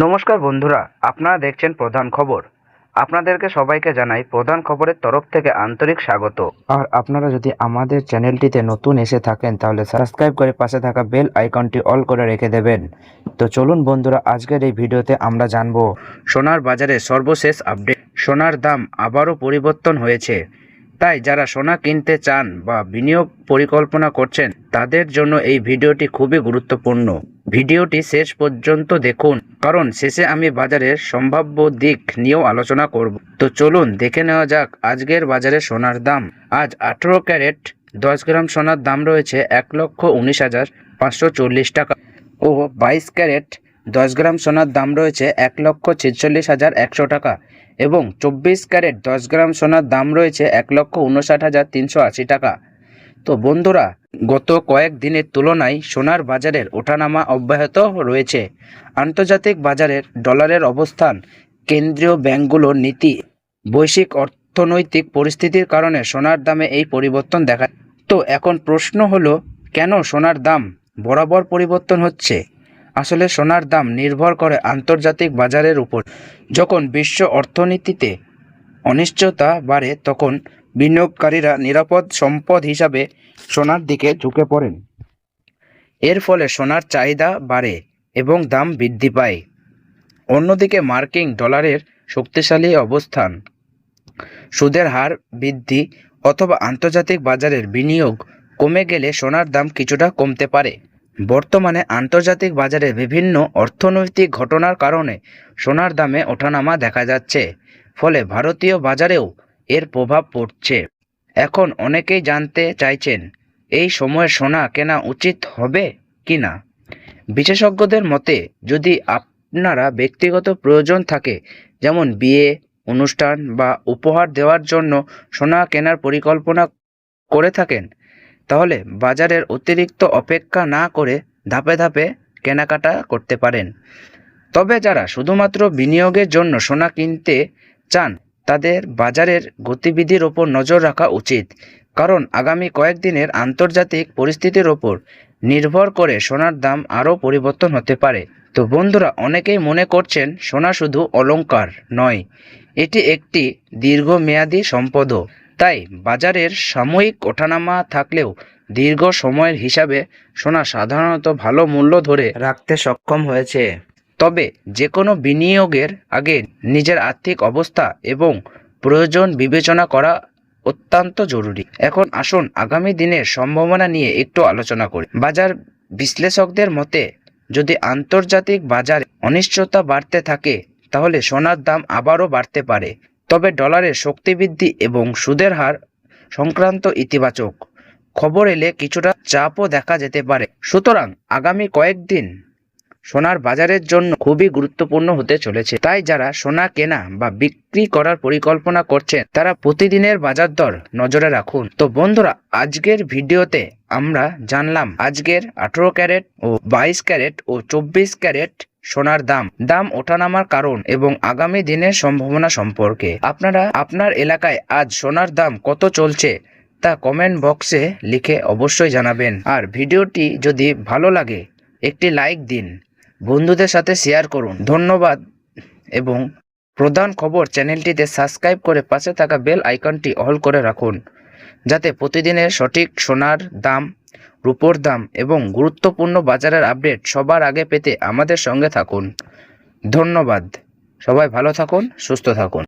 নমস্কার বন্ধুরা, আপনারা দেখছেন প্রধান খবর। আপনাদেরকে সবাইকে জানাই প্রধান খবরের তরফ থেকে আন্তরিক স্বাগত। আর আপনারা যদি আমাদের চ্যানেলটিতে নতুন এসে থাকেন তাহলে সাবস্ক্রাইব করে পাশে থাকা বেল আইকনটি অল করে রেখে দেবেন। তো চলুন বন্ধুরা, আজকের এই ভিডিওতে আমরা জানবো সোনার বাজারে সর্বশেষ আপডেট। সোনার দাম আবারও পরিবর্তন হয়েছে, তাই যারা সোনা কিনতে চান বা বিনিয়োগ পরিকল্পনা করছেন তাদের জন্য এই ভিডিওটি খুবই গুরুত্বপূর্ণ। ভিডিওটি শেষ পর্যন্ত দেখুন, কারণ শেষে আমি বাজারের সম্ভাব্য দিক নিয়েও আলোচনা করব। তো চলুন দেখে নেওয়া যাক আজকের বাজারে সোনার দাম। আজ 18 ক্যারেট 10 গ্রাম সোনার দাম রয়েছে 1,19,540 টাকা ও 22 ক্যারেট 10 গ্রাম সোনার দাম রয়েছে 1,46,100 টাকা এবং 24 ক্যারেট 10 গ্রাম সোনার দাম রয়েছে 1,59,380 টাকা। তো বন্ধুরা, গত কয়েক দিনের তুলনায় সোনার বাজারের ওঠানামা অব্যাহত রয়েছে। আন্তর্জাতিক বাজারের ডলারের অবস্থান, কেন্দ্রীয় ব্যাংকগুলোর নীতি, বৈশ্বিক অর্থনৈতিক পরিস্থিতির কারণে সোনার দামে এই পরিবর্তন দেখা। তো এখন প্রশ্ন হলো, কেন সোনার দাম বরাবর পরিবর্তন হচ্ছে? আসলে সোনার দাম নির্ভর করে আন্তর্জাতিক বাজারের উপর। যখন বিশ্ব অর্থনীতিতে অনিশ্চয়তা বাড়ে তখন বিনিয়োগকারীরা নিরাপদ সম্পদ হিসাবে সোনার দিকে ঝুঁকে পড়েন। এর ফলে সোনার চাহিদা বাড়ে এবং দাম বৃদ্ধি পায়। অন্যদিকে মার্কিন ডলারের শক্তিশালী অবস্থান, সুদের হার বৃদ্ধি অথবা আন্তর্জাতিক বাজারের বিনিয়োগ কমে গেলে সোনার দাম কিছুটা কমতে পারে। বর্তমানে আন্তর্জাতিক বাজারে বিভিন্ন অর্থনৈতিক ঘটনার কারণে সোনার দামে ওঠানামা দেখা যাচ্ছে, ফলে ভারতীয় বাজারেও এর প্রভাব পড়ছে। এখন অনেকেই জানতে চাইছেন, এই সময়ে সোনা কেনা উচিত হবে কি না। বিশেষজ্ঞদের মতে, যদি আপনারা ব্যক্তিগত প্রয়োজন থাকে, যেমন বিয়ে, অনুষ্ঠান বা উপহার দেওয়ার জন্য সোনা কেনার পরিকল্পনা করে থাকেন, তাহলে বাজারের অতিরিক্ত অপেক্ষা না করে ধাপে ধাপে কেনাকাটা করতে পারেন। তবে যারা শুধুমাত্র বিনিয়োগের জন্য সোনা কিনতে চান তাদের বাজারের গতিবিধির ওপর নজর রাখা উচিত, কারণ আগামী কয়েকদিনের আন্তর্জাতিক পরিস্থিতির ওপর নির্ভর করে সোনার দাম আরও পরিবর্তন হতে পারে। তো বন্ধুরা, অনেকেই মনে করছেন সোনা শুধু অলংকার নয়, এটি একটি দীর্ঘমেয়াদী সম্পদও। তাই বাজারের সাময়িক ওঠানামা থাকলেও দীর্ঘ সময়ের হিসাবে সোনা সাধারণত ভালো মূল্য ধরে রাখতে সক্ষম হয়েছে। তবে যে কোনো বিনিয়োগের আগে নিজের আর্থিক অবস্থা এবং প্রয়োজন বিবেচনা করা অত্যন্ত জরুরি। এখন আসুন আগামী দিনের সম্ভাবনা নিয়ে একটু আলোচনা করি। বাজার বিশ্লেষকদের মতে, যদি আন্তর্জাতিক বাজারে অনিশ্চয়তা বাড়তে থাকে তাহলে সোনার দাম আবারও বাড়তে পারে। তবে ডলারের শক্তি বৃদ্ধি এবং সুদের হার সংক্রান্ত ইতিবাচক খবর এলে কিছুটা চাপও দেখা যেতে পারে। সুতরাং আগামী কয়েকদিন সোনার বাজারের জন্য খুবই গুরুত্বপূর্ণ হতে চলেছে। তাই যারা সোনা কেনা বা বিক্রি করার পরিকল্পনা করছেন তারা প্রতিদিনের বাজার দর নজরে রাখুন। তো বন্ধুরা, আজকের ভিডিওতে আমরা জানলাম আজকের 18 ক্যারেট ও 22 ক্যারেট ও 24 ক্যারেট সোনার দাম ওঠানামার কারণ এবং আগামী দিনের সম্ভাবনা সম্পর্কে। আপনারা আপনার এলাকায় আজ সোনার দাম কত চলছে তা কমেন্ট বক্সে লিখে অবশ্যই জানাবেন। আর ভিডিওটি যদি ভালো লাগে একটি লাইক দিন, বন্ধুদের সাথে শেয়ার করুন। ধন্যবাদ এবং প্রধান খবর চ্যানেলটিতে সাবস্ক্রাইব করে পাশে থাকা বেল আইকনটি অল করে রাখুন, যাতে প্রতিদিনের সঠিক সোনার দাম, রূপোর দাম এবং গুরুত্বপূর্ণ বাজারের আপডেট সবার আগে পেতে আমাদের সঙ্গে থাকুন। ধন্যবাদ। সবাই ভালো থাকুন, সুস্থ থাকুন।